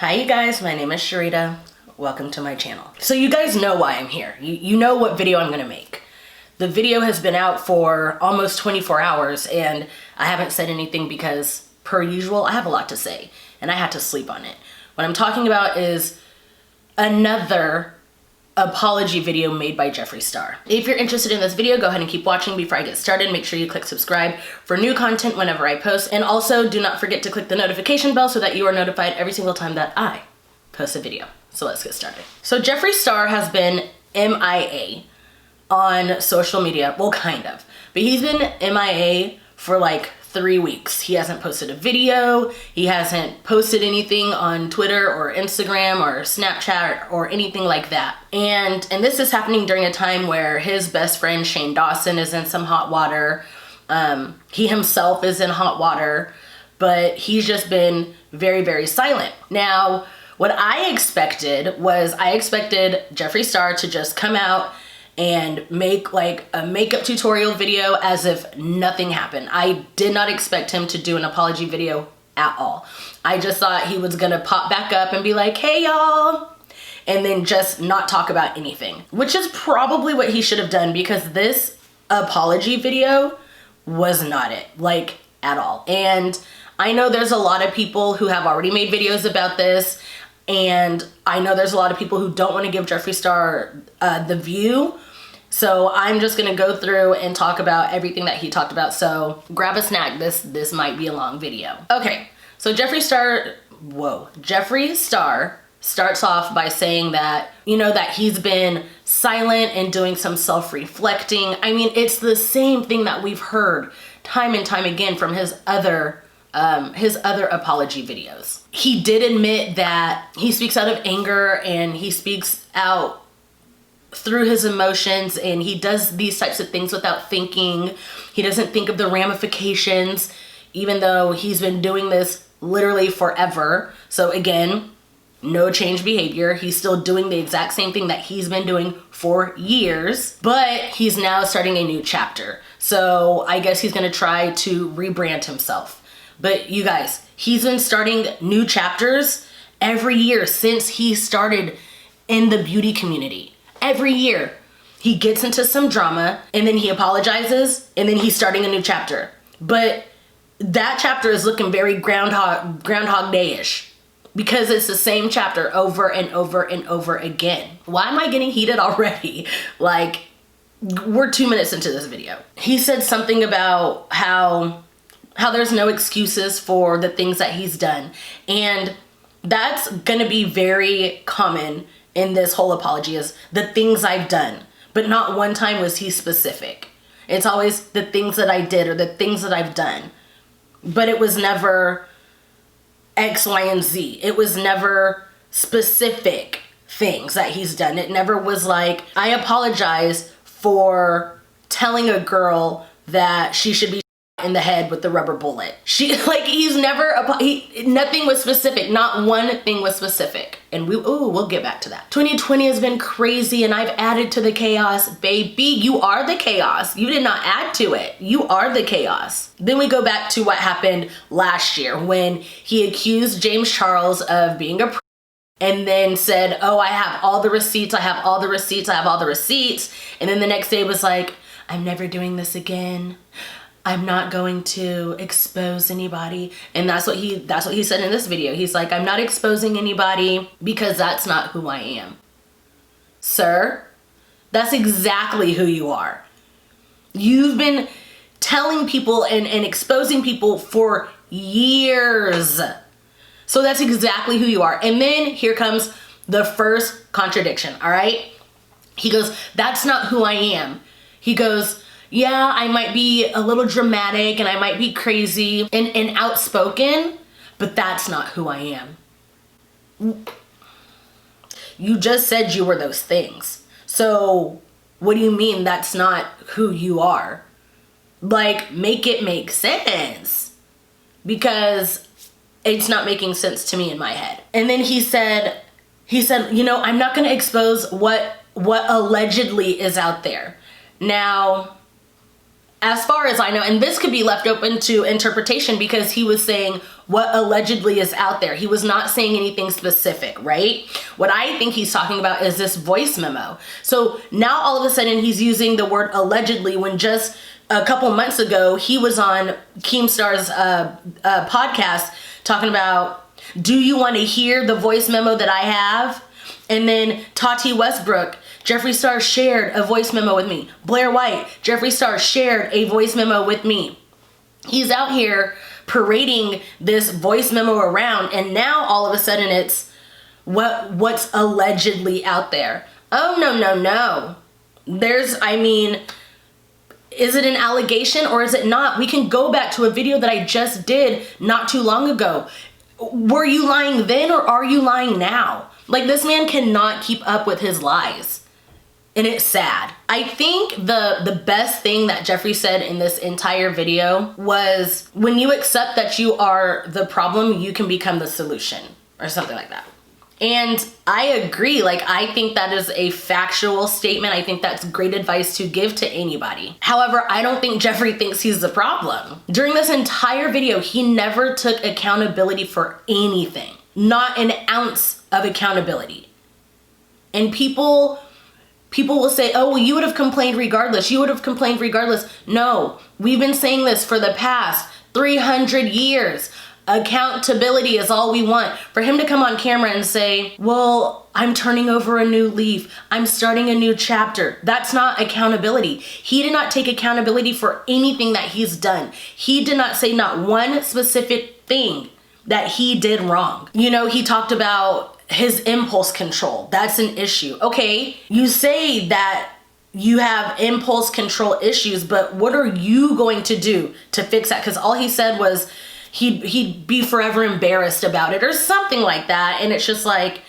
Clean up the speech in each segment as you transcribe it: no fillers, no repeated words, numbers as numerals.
Hi you guys, my name is Cherita. Welcome to my channel. So you guys know why I'm here. You know what video I'm gonna make. The video has been out for almost 24 hours and I haven't said anything because, per usual, I have a lot to say and I had to sleep on it. What I'm talking about is another apology video made by Jeffree Star. If you're interested in this video, go ahead and keep watching. Before I get started, make sure you click subscribe for new content whenever I post. And also do not forget to click the notification bell so that you are notified every single time that I post a video. So let's get started. So Jeffree Star has been MIA on social media. Well, kind of. But he's been MIA for like 3 weeks. He hasn't posted a video. He hasn't posted anything on Twitter or Instagram or Snapchat or anything like that. And this is happening during a time where his best friend Shane Dawson is in some hot water. He himself is in hot water, but he's just been very, very silent. Now, what I expected was Jeffree Star to just come out and make like a makeup tutorial video as if nothing happened. I did not expect him to do an apology video at all. I just thought he was gonna pop back up and be like, hey y'all, and then just not talk about anything, which is probably what he should have done because this apology video was not it, like at all. And I know there's a lot of people who have already made videos about this, and I know there's a lot of people who don't want to give Jeffree Star the view. So I'm just gonna go through and talk about everything that he talked about. So grab a snack, this might be a long video. Okay, so Jeffree Star starts off by saying that, you know, that he's been silent and doing some self-reflecting. I mean, it's the same thing that we've heard time and time again from his other apology videos. He did admit that he speaks out of anger and he speaks out through his emotions and he does these types of things without thinking. He doesn't think of the ramifications, even though he's been doing this literally forever. So again, no change behavior. He's still doing the exact same thing that he's been doing for years, but he's now starting a new chapter. So I guess he's gonna try to rebrand himself. But you guys, he's been starting new chapters every year since he started in the beauty community. Every year he gets into some drama and then he apologizes and then he's starting a new chapter. But that chapter is looking very Groundhog Day-ish because it's the same chapter over and over and over again. Why am I getting heated already? Like, we're 2 minutes into this video. He said something about how there's no excuses for the things that he's done. And that's gonna be very common in this whole apology, is the things I've done. But not one time was he specific. It's always the things that I did or the things that I've done. But it was never X, Y, and Z. It was never specific things that he's done. It never was like, I apologize for telling a girl that she should be in the head with the rubber bullet. He's never, nothing was specific. Not one thing was specific. And we'll get back to that. 2020 has been crazy and I've added to the chaos. Baby, you are the chaos. You did not add to it. You are the chaos. Then we go back to what happened last year when he accused James Charles of being a and then said, oh, I have all the receipts. I have all the receipts. I have all the receipts. And then the next day was like, I'm never doing this again. I'm not going to expose anybody. And that's what he said in this video. He's like, I'm not exposing anybody because that's not who I am. Sir, that's exactly who you are. You've been telling people and exposing people for years. So that's exactly who you are. And then here comes the first contradiction, all right? He goes, that's not who I am. He goes, yeah, I might be a little dramatic and I might be crazy and outspoken, but that's not who I am. You just said you were those things. So what do you mean that's not who you are? Like, make it make sense, because it's not making sense to me in my head. And then he said, you know, I'm not gonna expose what allegedly is out there. Now, as far as I know, and this could be left open to interpretation because he was saying what allegedly is out there. He was not saying anything specific, right? What I think he's talking about is this voice memo. So now all of a sudden he's using the word allegedly when just a couple months ago he was on Keemstar's podcast talking about, do you want to hear the voice memo that I have? And then Tati Westbrook, Jeffree Star shared a voice memo with me. Blair White, Jeffree Star shared a voice memo with me. He's out here parading this voice memo around, and now all of a sudden it's what's allegedly out there. Oh, no. Is it an allegation or is it not? We can go back to a video that I just did not too long ago. Were you lying then or are you lying now? Like, this man cannot keep up with his lies. And it's sad. I think the best thing that Jeffree said in this entire video was, when you accept that you are the problem, you can become the solution, or something like that. And I agree. Like, I think that is a factual statement. I think that's great advice to give to anybody. However, I don't think Jeffree thinks he's the problem. During this entire video, he never took accountability for anything. Not an ounce of accountability. And people will say, oh, well, you would have complained regardless. You would have complained regardless. No, we've been saying this for the past 300 years. Accountability is all we want. For him to come on camera and say, well, I'm turning over a new leaf. I'm starting a new chapter. That's not accountability. He did not take accountability for anything that he's done. He did not say not one specific thing that he did wrong. You know, he talked about his impulse control. That's an issue. Okay, you say that you have impulse control issues, but what are you going to do to fix that? Because all he said was he'd be forever embarrassed about it or something like that. And it's just like,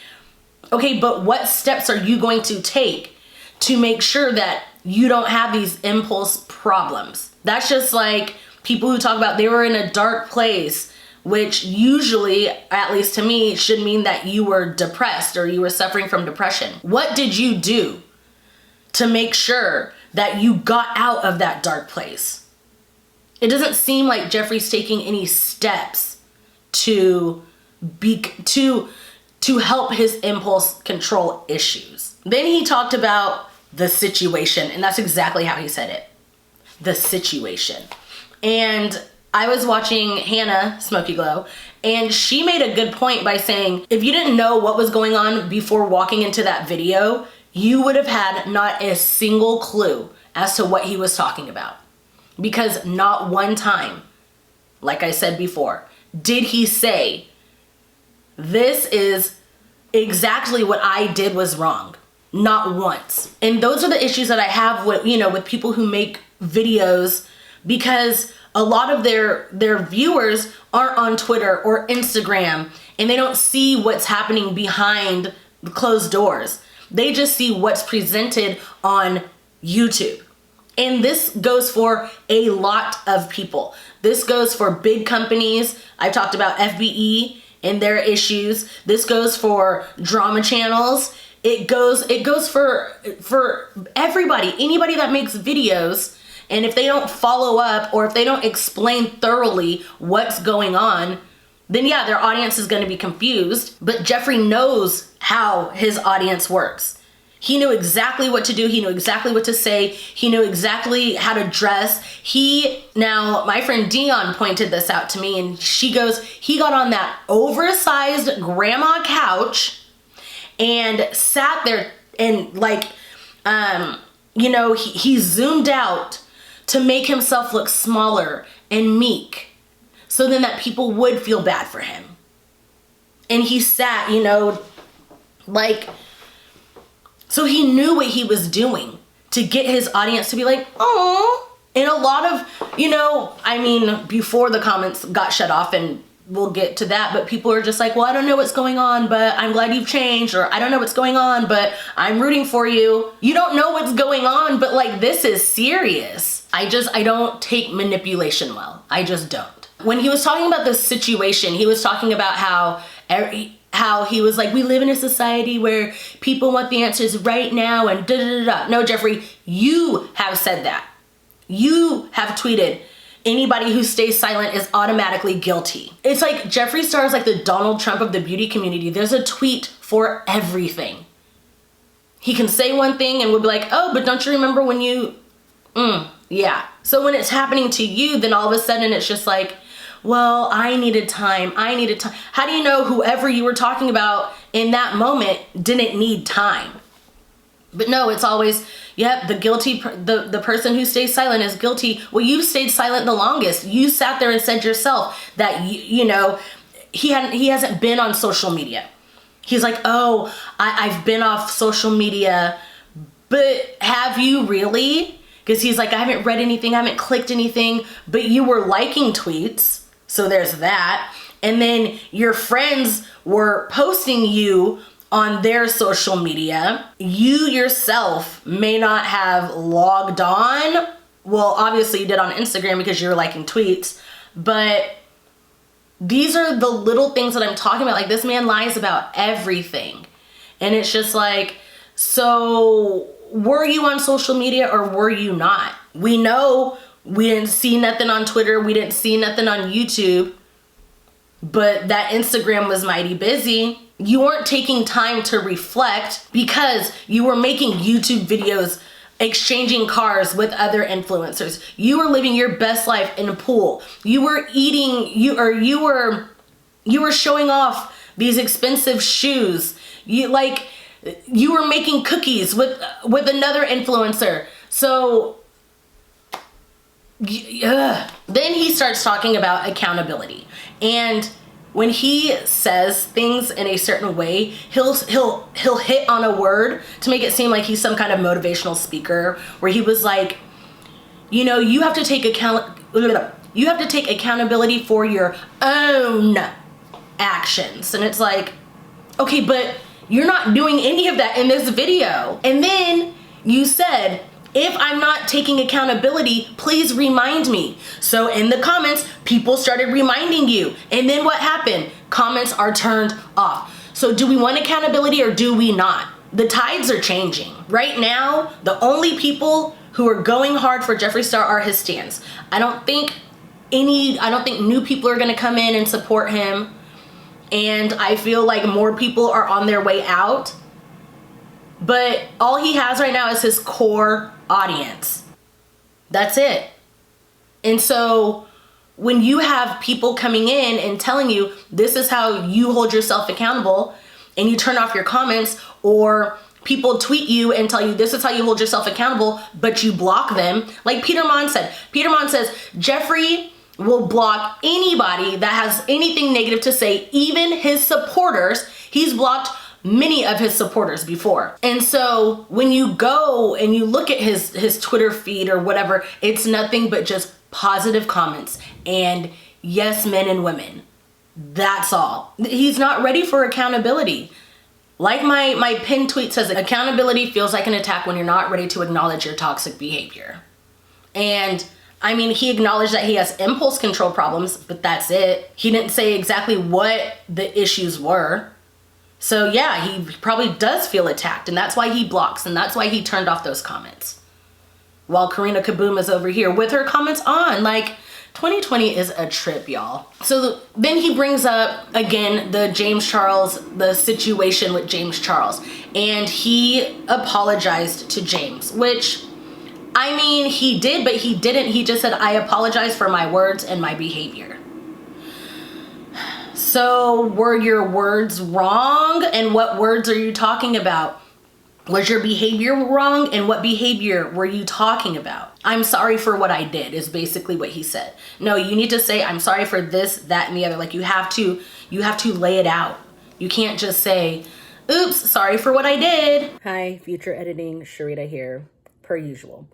okay, but what steps are you going to take to make sure that you don't have these impulse problems? That's just like people who talk about they were in a dark place, which usually, at least to me, should mean that you were depressed or you were suffering from depression. What did you do to make sure that you got out of that dark place? It doesn't seem like Jeffree's taking any steps to help his impulse control issues. Then he talked about the situation, and that's exactly how he said it. The situation. And I was watching Hannah Smoky Glow, and she made a good point by saying, if you didn't know what was going on before walking into that video, you would have had not a single clue as to what he was talking about. Because not one time, like I said before, did he say, this is exactly what I did was wrong. Not once. And those are the issues that I have with, with people who make videos, because a lot of their viewers aren't on Twitter or Instagram, and they don't see what's happening behind the closed doors. They just see what's presented on YouTube. And this goes for a lot of people. This goes for big companies. I've talked about FBE and their issues. This goes for drama channels. It goes for everybody, anybody that makes videos. And if they don't follow up or if they don't explain thoroughly what's going on, then yeah, their audience is going to be confused. But Jeffree knows how his audience works. He knew exactly what to do. He knew exactly what to say. He knew exactly how to dress. Now, my friend Dion pointed this out to me, and she goes, he got on that oversized grandma couch and sat there and he zoomed out to make himself look smaller and meek, so then that people would feel bad for him. And he sat, so he knew what he was doing to get his audience to be like, oh. And a lot of, before the comments got shut off, and we'll get to that, but people are just like, well, I don't know what's going on, but I'm glad you've changed, or I don't know what's going on, but I'm rooting for you. You don't know what's going on, but this is serious. I don't take manipulation well. I just don't. When he was talking about the situation, he was talking about how he was like, we live in a society where people want the answers right now and da da da da. No, Jeffree, you have said that. You have tweeted, anybody who stays silent is automatically guilty. It's like Jeffree Star is like the Donald Trump of the beauty community. There's a tweet for everything. He can say one thing and we'll be like, oh, but don't you remember when you, yeah. So when it's happening to you, then all of a sudden it's just like, well, I needed time. How do you know whoever you were talking about in that moment didn't need time? But no, it's always, yep, the person who stays silent is guilty. Well, you stayed silent the longest. You sat there and said yourself that, he hasn't been on social media. He's like, oh, I've been off social media, but have you really? Because he's like, I haven't read anything, I haven't clicked anything, but you were liking tweets. So there's that. And then your friends were posting you on their social media. You yourself may not have logged on. Well, obviously you did on Instagram because you're liking tweets, but these are the little things that I'm talking about. Like, this man lies about everything. And it's just like, so were you on social media or were you not? We know we didn't see nothing on Twitter. We didn't see nothing on YouTube. But that Instagram was mighty busy. You weren't taking time to reflect because you were making YouTube videos exchanging cars with other influencers. You were living your best life in a pool. You were eating, you were showing off these expensive shoes. You were making cookies with another influencer. So then he starts talking about accountability. And when he says things in a certain way, he'll hit on a word to make it seem like he's some kind of motivational speaker, where he was like, you have to take accountability for your own actions. And it's like, okay, but you're not doing any of that in this video. And then you said, if I'm not taking accountability, please remind me. So in the comments, people started reminding you. And then what happened? Comments are turned off. So do we want accountability or do we not? The tides are changing. Right now, the only people who are going hard for Jeffree Star are his stans. I don't think new people are gonna come in and support him. And I feel like more people are on their way out. But all he has right now is his core audience. That's it. And so when you have people coming in and telling you this is how you hold yourself accountable, and you turn off your comments, or people tweet you and tell you this is how you hold yourself accountable, but you block them, like Peter Mon said. Peter Mon says Jeffree will block anybody that has anything negative to say, even his supporters. He's blocked many of his supporters before. And so when you go and you look at his Twitter feed or whatever, it's nothing but just positive comments and yes men and women. That's all. He's not ready for accountability. Like my pinned tweet says, accountability feels like an attack when you're not ready to acknowledge your toxic behavior. And I mean, he acknowledged that he has impulse control problems, but that's it. He didn't say exactly what the issues were. So yeah, he probably does feel attacked, and that's why he blocks, and that's why he turned off those comments. While Karina Kaboom is over here with her comments on. Like, 2020 is a trip, y'all. So then he brings up, again, the situation with James Charles. And he apologized to James, which, I mean, he did, but he didn't. He just said, I apologize for my words and my behavior. So were your words wrong? And what words are you talking about? Was your behavior wrong? And what behavior were you talking about? I'm sorry for what I did is basically what he said. No, you need to say, I'm sorry for this, that, and the other. Like, you have to lay it out. You can't just say, oops, sorry for what I did. Hi, future editing, Cherita here, per usual.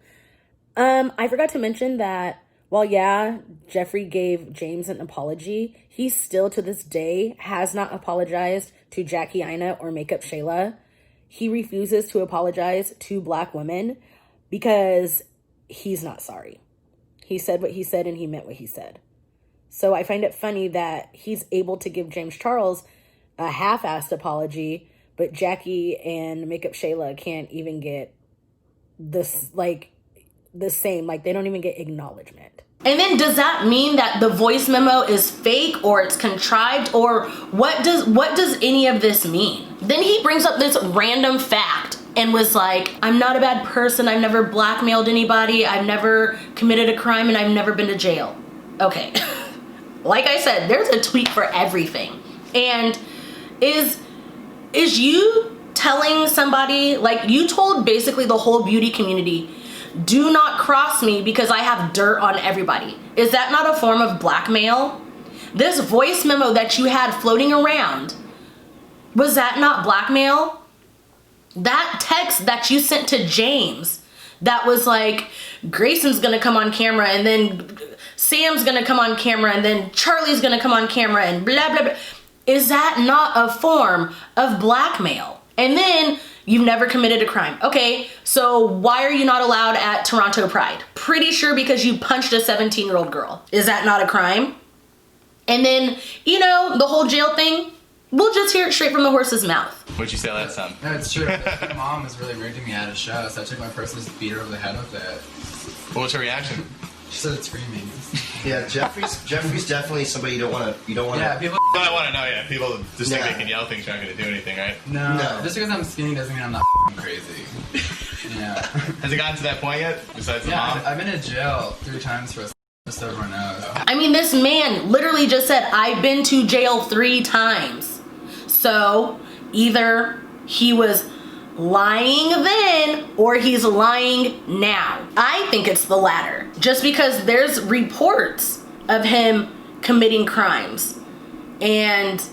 I forgot to mention that while, yeah, Jeffree gave James an apology, he still to this day has not apologized to Jackie Aina or Makeup Shayla. He refuses to apologize to Black women because he's not sorry. He said what he said and he meant what he said. So I find it funny that he's able to give James Charles a half-assed apology, but Jackie and Makeup Shayla can't even get this, like, the same, like, they don't even get acknowledgement. And then does that mean that the voice memo is fake or it's contrived, or what does any of this mean? Then he brings up this random fact and was like, I'm not a bad person, I've never blackmailed anybody, I've never committed a crime, and I've never been to jail. Okay, like I said, there's a tweet for everything. And is you telling somebody, like, you told basically the whole beauty community, do not cross me because I have dirt on everybody. Is that not a form of blackmail? This voice memo that you had floating around, was that not blackmail? That text that you sent to James that was like, Grayson's gonna come on camera, and then Sam's gonna come on camera, and then Charlie's gonna come on camera, and blah, blah, blah. Is that not a form of blackmail? And then you've never committed a crime. Okay, so why are you not allowed at Toronto Pride? Pretty sure because you punched a 17-year-old girl. Is that not a crime? And then, you know, the whole jail thing, we'll just hear it straight from the horse's mouth. What'd you say last time? No, it's true. My mom was really rude to me at a show, so I took my purse and just beat her over the head with it. What was her reaction? She started screaming. Yeah, Jeffree's definitely somebody you don't want to. Yeah, people. I want to know. Yeah, people just think they can yell things, aren't going to do anything, right? No, just because I'm skinny doesn't mean I'm not crazy. Yeah. Has it gotten to that point yet? Besides the mom? I've been in jail 3 times for just so everyone knows. I mean, this man literally just said, I've been to jail 3 times. So either he was lying then or he's lying now. I think it's the latter, just because there's reports of him committing crimes. And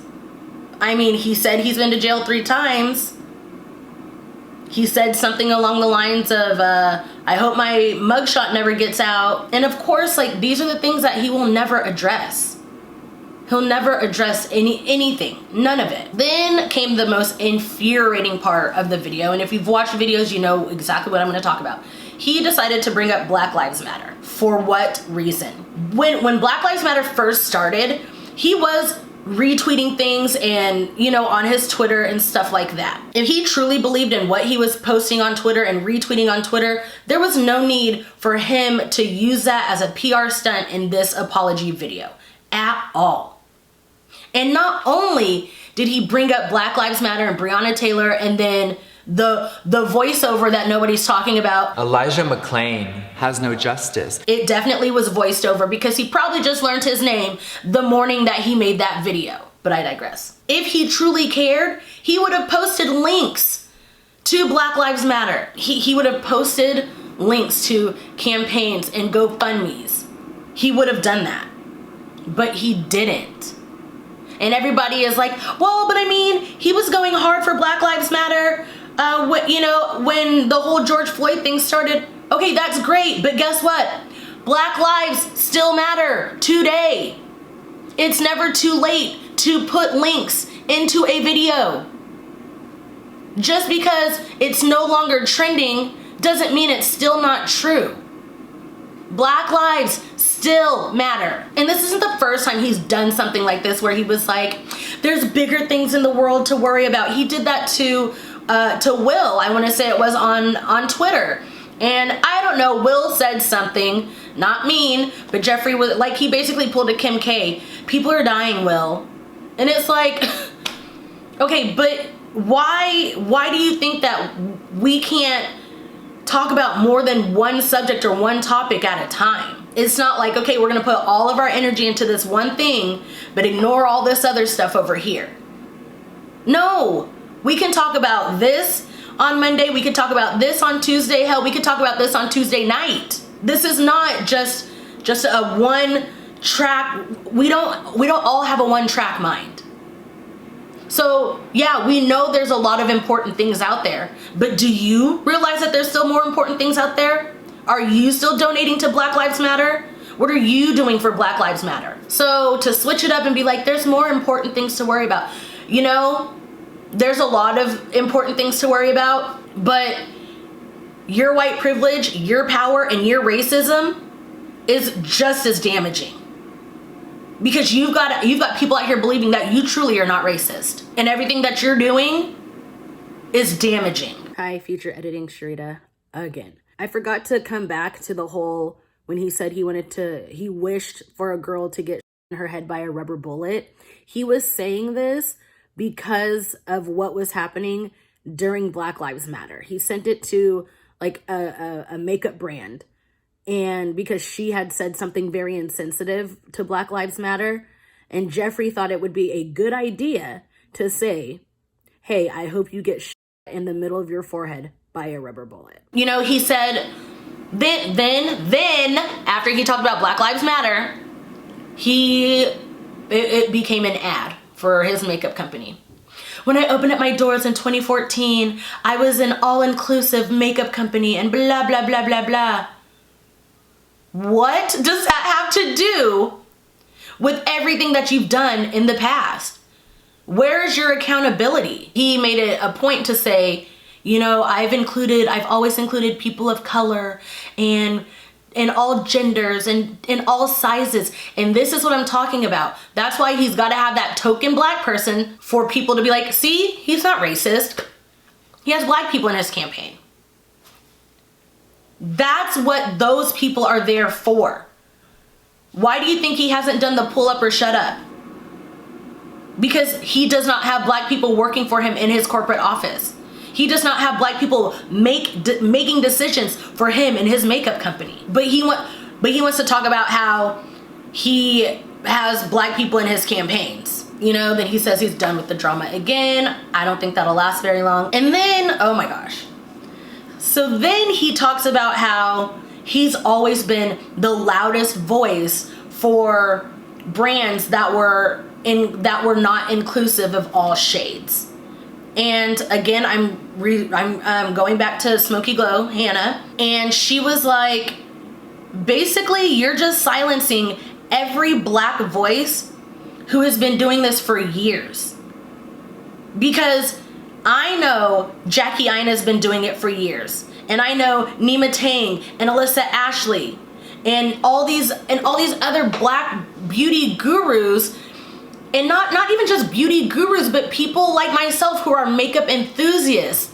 I mean, he said he's been to jail 3 times. He said something along the lines of, I hope my mugshot never gets out. And of course, like, these are the things that he will never address. He'll never address anything, none of it. Then came the most infuriating part of the video, and if you've watched videos, you know exactly what I'm gonna talk about. He decided to bring up Black Lives Matter. For what reason? When Black Lives Matter first started, he was retweeting things and, you know, on his Twitter and stuff like that. If he truly believed in what he was posting on Twitter and retweeting on Twitter, there was no need for him to use that as a PR stunt in this apology video at all. And not only did he bring up Black Lives Matter and Breonna Taylor, and then the voiceover that nobody's talking about. Elijah McClain has no justice. It definitely was voiced over because he probably just learned his name the morning that he made that video. But I digress. If he truly cared, he would have posted links to Black Lives Matter. He would have posted links to campaigns and GoFundMes. He would have done that. But he didn't. And everybody is like, well, but I mean, he was going hard for Black Lives Matter, you know, when the whole George Floyd thing started. Okay, that's great, but guess what? Black lives still matter today. It's never too late to put links into a video. Just because it's no longer trending doesn't mean it's still not true. Black lives still matter. And this isn't the first time he's done something like this where he was like, there's bigger things in the world to worry about. He did that to Will. I want to say it was on Twitter. And I don't know, Will said something, not mean, but Jeffree was like, he basically pulled a Kim K. People are dying, Will. And it's like, okay, but why do you think that we can't talk about more than one subject or one topic at a time? It's not like, okay, we're gonna put all of our energy into this one thing, but ignore all this other stuff over here. No, we can talk about this on Monday, we could talk about this on Tuesday, hell, we could talk about this on Tuesday night. This is not just a one track, we don't all have a one track mind. So yeah, we know there's a lot of important things out there, but do you realize that there's still more important things out there? Are you still donating to Black Lives Matter? What are you doing for Black Lives Matter? So to switch it up and be like, there's more important things to worry about. You know, there's a lot of important things to worry about, but your white privilege, your power, and your racism is just as damaging. Because you've got people out here believing that you truly are not racist. And everything that you're doing is damaging. Hi, future editing Cherita again. I forgot to come back to the whole when he said he wished for a girl to get in her head by a rubber bullet. He was saying this because of what was happening during Black Lives Matter. He sent it to like a makeup brand, and because she had said something very insensitive to Black Lives Matter, and Jeffree thought it would be a good idea to say, hey, I hope you get in the middle of your forehead by a rubber bullet. You know, he said, then after he talked about Black Lives Matter, it became an ad for his makeup company. When I opened up my doors in 2014, I was an all-inclusive makeup company and blah, blah, blah, blah, blah. What does that have to do with everything that you've done in the past? Where is your accountability? He made it a point to say, you know, I've always included people of color and in all genders and in all sizes. And this is what I'm talking about. That's why he's got to have that token black person for people to be like, see, he's not racist. He has black people in his campaign. That's what those people are there for. Why do you think he hasn't done the pull up or shut up? Because he does not have black people working for him in his corporate office. He does not have black people making decisions for him in his makeup company. But he wants to talk about how he has black people in his campaigns. You know, then he says he's done with the drama again. I don't think that'll last very long. And then, oh my gosh. So then he talks about how he's always been the loudest voice for brands that were not inclusive of all shades. And again, I'm going back to Smoky Glow, Hannah, and she was like, basically, you're just silencing every black voice who has been doing this for years. Because I know Jackie Ina's been doing it for years, and I know Nima Tang and Alyssa Ashley and all these other black beauty gurus. And not even just beauty gurus, but people like myself who are makeup enthusiasts.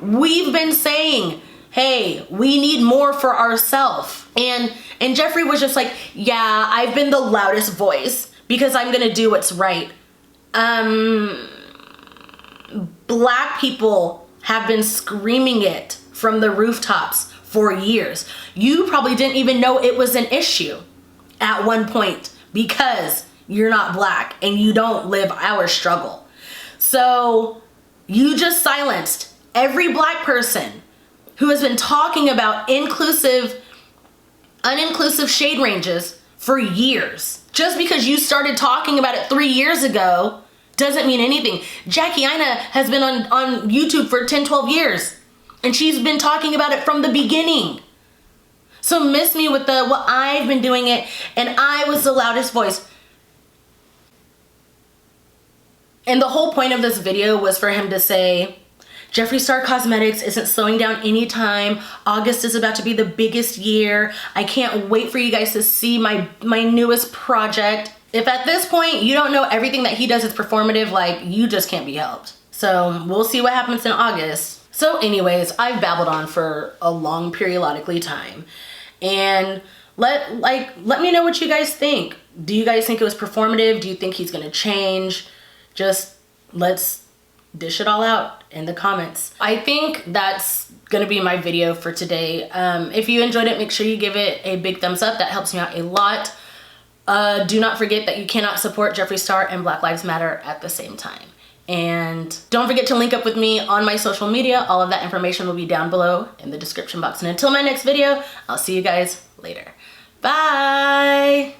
We've been saying, hey, we need more for ourselves. And Jeffree was just like, yeah, I've been the loudest voice because I'm gonna do what's right. Black people have been screaming it from the rooftops for years. You probably didn't even know it was an issue at one point because you're not black and you don't live our struggle. So you just silenced every black person who has been talking about inclusive, uninclusive shade ranges for years. Just because you started talking about it 3 years ago doesn't mean anything. Jackie Ina has been on YouTube for 10, 12 years, and she's been talking about it from the beginning. So miss me with well, I've been doing it and I was the loudest voice. And the whole point of this video was for him to say, Jeffree Star Cosmetics isn't slowing down anytime. August is about to be the biggest year. I can't wait for you guys to see my newest project. If at this point you don't know everything that he does is performative, like, you just can't be helped. So we'll see what happens in August. So anyways, I've babbled on for a long periodically time. And let me know what you guys think. Do you guys think it was performative? Do you think he's gonna change? Just let's dish it all out in the comments. I think that's gonna be my video for today. If you enjoyed it, make sure you give it a big thumbs up. That helps me out a lot. Do not forget that you cannot support Jeffree Star and Black Lives Matter at the same time. And don't forget to link up with me on my social media. All of that information will be down below in the description box. And until my next video, I'll see you guys later. Bye.